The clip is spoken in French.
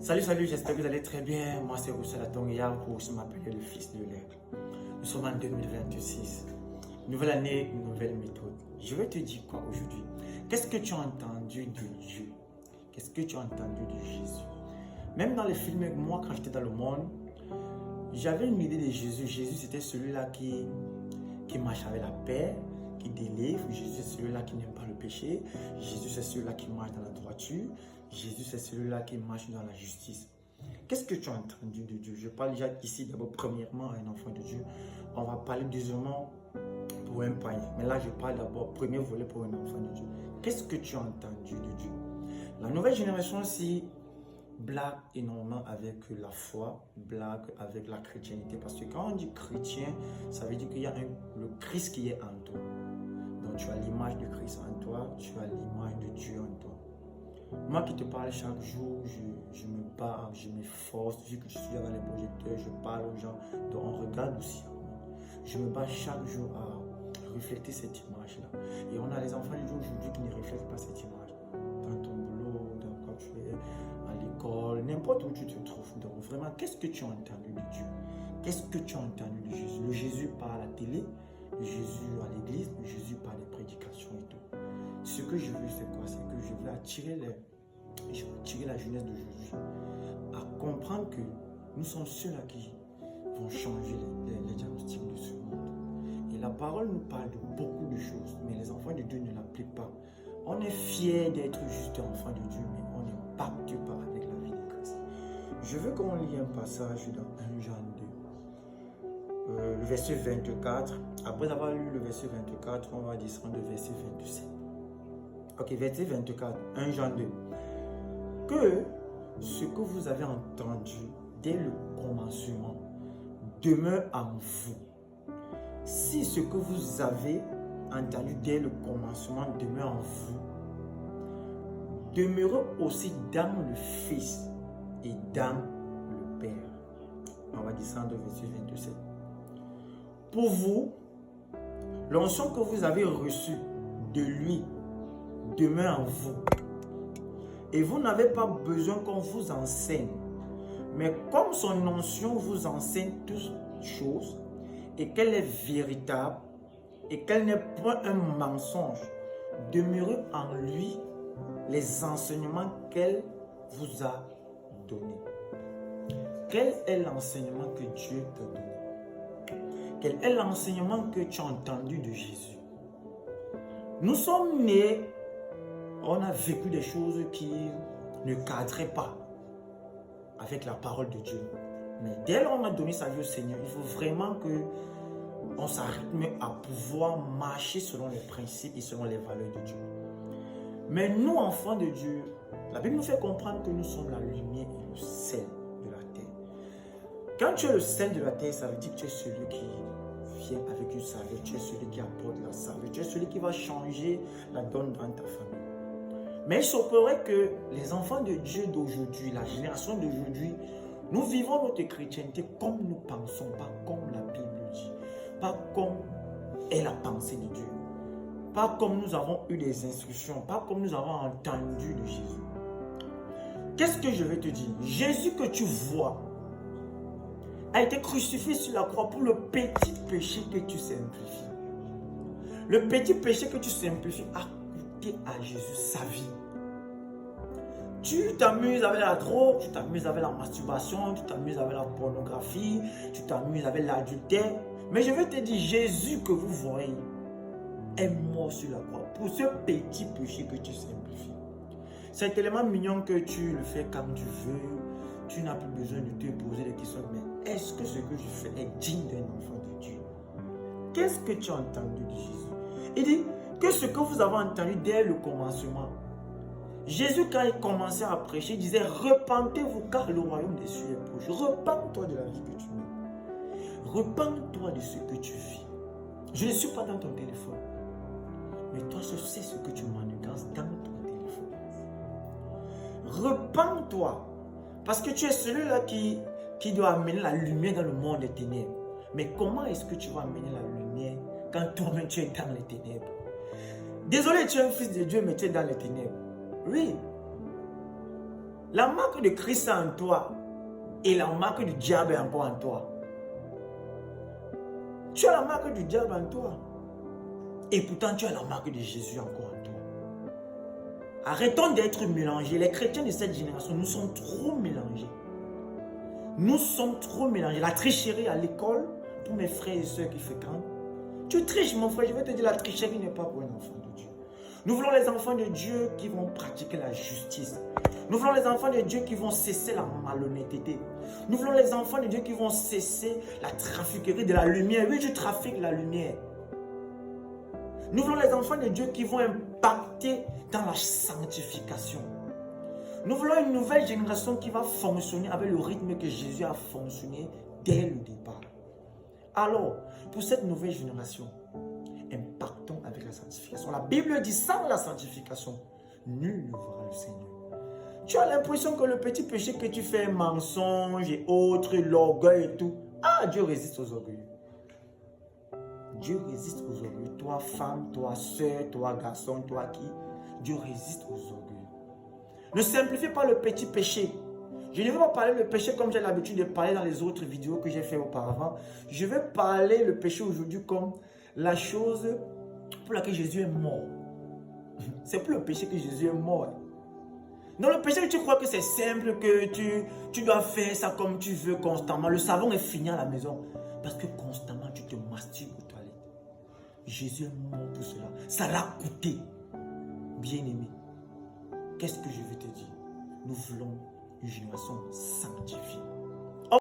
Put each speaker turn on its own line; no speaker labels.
Salut, j'espère que vous allez très bien. Moi, c'est Roussel Atongia, pour aussi m'appeler le fils de l'air. Nous sommes en 2026. Nouvelle année, nouvelle méthode. Je vais te dire quoi aujourd'hui? Qu'est-ce que tu as entendu de Dieu? Qu'est-ce que tu as entendu de Jésus? Même dans les films, moi, quand j'étais dans le monde, j'avais une idée de Jésus. Jésus, c'était celui-là qui marche avec la paix, qui délivre. Jésus, c'est celui-là qui n'aime pas le péché. Jésus, c'est celui-là qui marche dans la droiture. Jésus, c'est celui-là qui marche dans la justice. Qu'est-ce que tu as entendu de Dieu? Je parle déjà ici d'abord premièrement à un enfant de Dieu. On va parler deuxièmement pour un païen. Mais là, je parle d'abord premier volet pour un enfant de Dieu. Qu'est-ce que tu as entendu de Dieu? La nouvelle génération aussi blague énormément avec la foi, blague avec la chrétienté. Parce que quand on dit chrétien, ça veut dire qu'il y a le Christ qui est en toi. Donc tu as l'image de Christ en toi, tu as l'image de Dieu en toi. Moi qui te parle chaque jour, je me bats, je m'efforce, vu que je suis avec les projecteurs, je parle aux gens, donc on regarde aussi. Je me bats chaque jour à refléter cette image-là. Et on a les enfants du jour aujourd'hui qui ne reflètent pas cette image. Dans ton boulot, dans quoi tu es, à l'école, n'importe où tu te trouves. Donc vraiment, qu'est-ce que tu as entendu de Dieu? Qu'est-ce que tu as entendu de Jésus? Le Jésus par la télé, le Jésus à l'église, le Jésus par les prédications et tout. Ce que je veux, c'est quoi? C'est que je veux attirer la jeunesse d'aujourd'hui à comprendre que nous sommes ceux-là qui vont changer les diagnostics de ce monde. Et la parole nous parle de beaucoup de choses, mais les enfants de Dieu ne l'appliquent pas. On est fiers d'être juste enfants de Dieu, mais on n'impacte pas avec la vie de Christ. Je veux qu'on lit un passage dans 1 Jean 2, le verset 24. Après avoir lu le verset 24, on va descendre au verset 27. Ok, verset 24, 1 Jean 2. Que ce que vous avez entendu dès le commencement demeure en vous. Si ce que vous avez entendu dès le commencement demeure en vous, demeurez aussi dans le Fils et dans le Père. On va descendre au verset 27. Pour vous, l'onction que vous avez reçue de lui demeure en vous. Et vous n'avez pas besoin qu'on vous enseigne. Mais comme son onction vous enseigne toutes choses, et qu'elle est véritable, et qu'elle n'est point un mensonge, demeurez en lui les enseignements qu'elle vous a donnés. Quel est l'enseignement que Dieu t'a donné? Quel est l'enseignement que tu as entendu de Jésus? Nous sommes nés, on a vécu des choses qui ne cadraient pas avec la parole de Dieu. Mais dès lors qu'on a donné sa vie au Seigneur, il faut vraiment qu'on s'arrête à pouvoir marcher selon les principes et selon les valeurs de Dieu. Mais nous, enfants de Dieu, la Bible nous fait comprendre que nous sommes la lumière et le sel de la terre. Quand tu es le sel de la terre, ça veut dire que tu es celui qui vient avec une saveur, tu es celui qui apporte la saveur, tu es celui qui va changer la donne dans ta famille. Mais il s'opérerait que les enfants de Dieu d'aujourd'hui, la génération d'aujourd'hui, nous vivons notre chrétienté comme nous pensons, pas comme la Bible dit, pas comme est la pensée de Dieu, pas comme nous avons eu des instructions, pas comme nous avons entendu de Jésus. Qu'est-ce que je vais te dire? Jésus que tu vois a été crucifié sur la croix pour le petit péché que tu simplifies. Le petit péché que tu simplifies a coûté à Jésus sa vie. Tu t'amuses avec la drogue, tu t'amuses avec la masturbation, tu t'amuses avec la pornographie, tu t'amuses avec l'adultère. Mais je vais te dire, Jésus que vous voyez est mort sur la croix pour ce petit péché que tu simplifies. C'est tellement mignon que tu le fais comme tu veux. Tu n'as plus besoin de te poser des questions. Mais est-ce que ce que je fais est digne d'un enfant de Dieu? Qu'est-ce que tu as entendu de Jésus? Il dit que ce que vous avez entendu dès le commencement. Jésus, quand il commençait à prêcher, il disait: repentez-vous car le royaume des cieux est proche. Repends-toi de la vie que tu mènes. Repends-toi de ce que tu vis. Je ne suis pas dans ton téléphone. Mais toi, je sais ce que tu manigances dans ton téléphone. Repends-toi. Parce que tu es celui-là qui doit amener la lumière dans le monde des ténèbres. Mais comment est-ce que tu vas amener la lumière quand toi-même tu es dans les ténèbres? Désolé, tu es un fils de Dieu, mais tu es dans les ténèbres. Oui. La marque de Christ est en toi et la marque du diable est encore en toi. Tu as la marque du diable en toi. Et pourtant, tu as la marque de Jésus encore en toi. Arrêtons d'être mélangés. Les chrétiens de cette génération, nous sommes trop mélangés. Nous sommes trop mélangés. La tricherie à l'école, pour mes frères et soeurs qui fréquentent. Tu triches, mon frère, je vais te dire, la tricherie n'est pas pour un enfant de Dieu. Nous voulons les enfants de Dieu qui vont pratiquer la justice. Nous voulons les enfants de Dieu qui vont cesser la malhonnêteté. Nous voulons les enfants de Dieu qui vont cesser la trafiquerie de la lumière. Oui, je trafique la lumière. Nous voulons les enfants de Dieu qui vont impacter dans la sanctification. Nous voulons une nouvelle génération qui va fonctionner avec le rythme que Jésus a fonctionné dès le départ. Alors, pour cette nouvelle génération, impactons avec la sanctification. La Bible dit, sans la sanctification, nul ne verra le Seigneur. Tu as l'impression que le petit péché que tu fais, mensonge et autres, l'orgueil et tout, Dieu résiste aux orgueilleux. Dieu résiste aux orgueilleux. Toi femme, toi soeur, toi garçon, toi qui, Dieu résiste aux orgueilleux. Ne simplifie pas le petit péché. Je ne vais pas parler le péché comme j'ai l'habitude de parler dans les autres vidéos que j'ai fait auparavant. Je vais parler le péché aujourd'hui comme la chose pour laquelle Jésus est mort. C'est pour le péché que Jésus est mort. Dans le péché, tu crois que c'est simple, que tu dois faire ça comme tu veux constamment. Le savon est fini à la maison. Parce que constamment, tu te masturbes aux toilettes. Jésus est mort pour cela. Ça l'a coûté. Bien-aimé, qu'est-ce que je veux te dire? Nous voulons une génération sanctifiée.